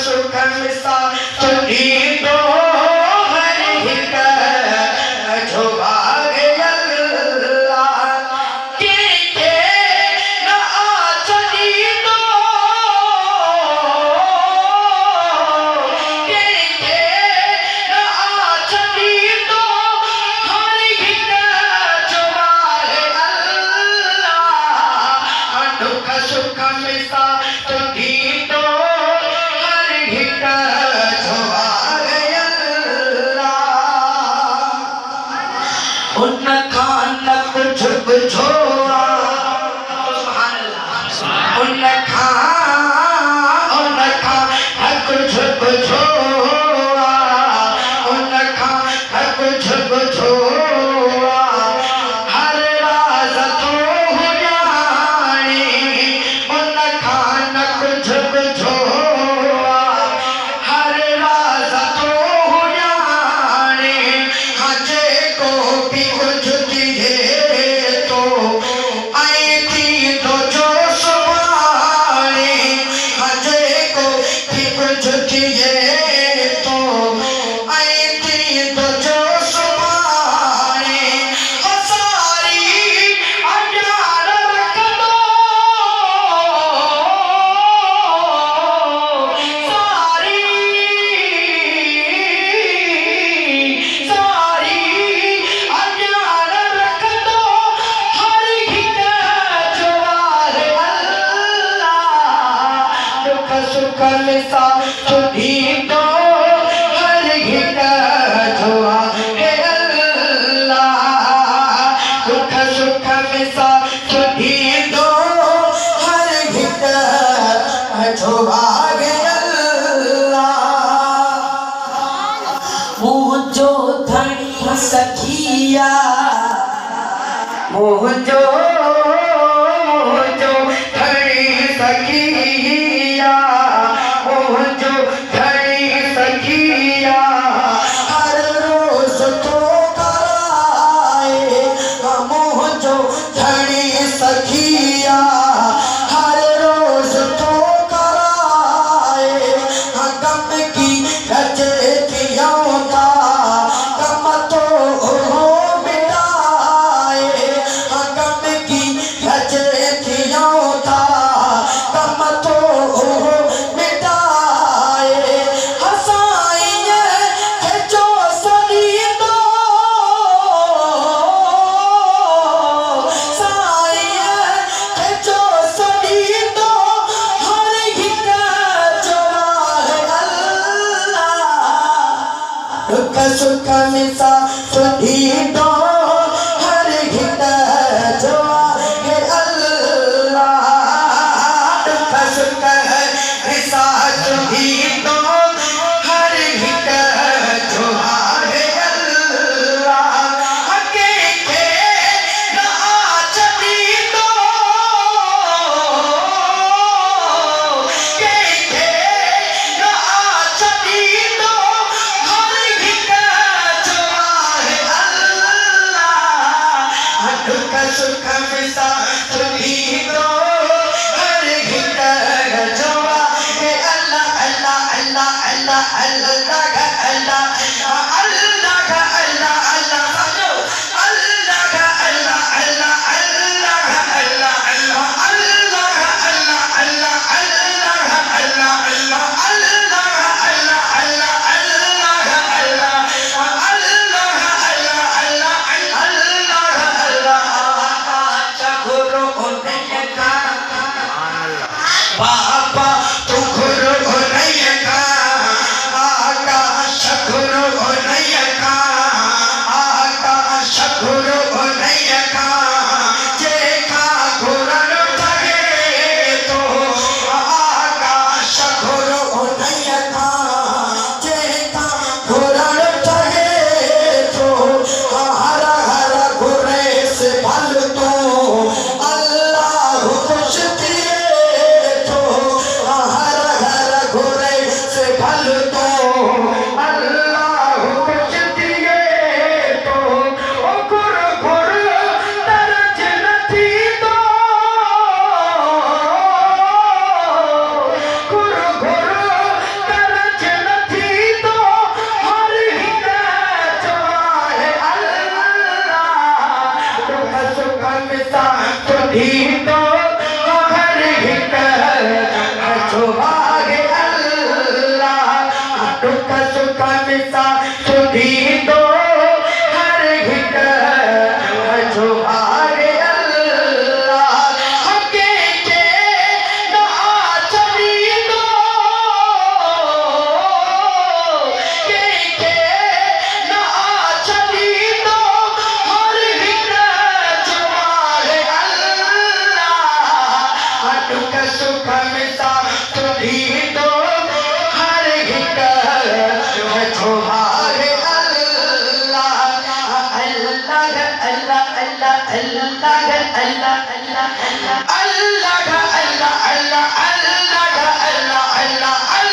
सुख मिसा तुझी दो हर हिक झुभाग अल्लाह के न आचनी दो के न आचनी दो हर हिक झुभाग अल्लाह दुख सुख मिसा तुझी दो हर हिक झुभाग अल्लाह उन खान कुछ छोड़ा उन खान कुछ छोड़ा उन खान कुछ छोड़ा हर राज तो हो जाने उन खान कुछ छोड़ा हर राज तो हो जाने हजे को भी कुछ दिए तो आई थी तो जो सुभाने हजे को भी कुछ दिए तो आई थी तो जो सुभाने सारी अज्ञान रख दो सारी सारी अज्ञान रख दो हर हिक झुभाग अल्लाह दुख सुख मिसा तुझी दो हर हिक झुभाग अल्लाह दुख सुख मिसा तुझी दो हर हिक झुभाग अल्लाह मुझो धनी सखिया मुझो धनी सखिया मुझो धनी सखिया हर रोज तो कराए मुझो धनी सखिया हर रोज तो कराए गम की रचतियों का गम तो मिटाए गम की रचतियों का गम तो मिटाए हंसाइए है जो सदी दो साइए है जो सदी दो हर हिक झुभाग अल्लाह दुख सुख मिसा तुझी दो हर हिक झुभाग अल्लाह दुख सुख मिसा तुझी दो हर हिक झुभाग अल्लाह के न आचनी दो के न आचनी दो हर हिक झुभाग अल्लाह दुख सुख मिसा तुझी दो हर हिक झुभाग अल्लाह अल्लाह अल्लाह अल्लाह अल्लाह अल्लाह अल्लाह अल्लाह बाबा तू गुरु नहीं का आकाश गुरु दुख सुख मिसा सुधी दो हर हिक जो भागे अल्लाह हके के ना चली दो के ना चली दो हर हिक जो भागे अल्लाह दुख सुख मिसा सुधी दो हर हिक जो भागे अल्लाह अल्लाह अल्लाह अल्लाह अल्लाह अल्लाह अल्लाह अल्लाह अल्लाह अल्लाह अल्लाह अल्लाह अल्लाह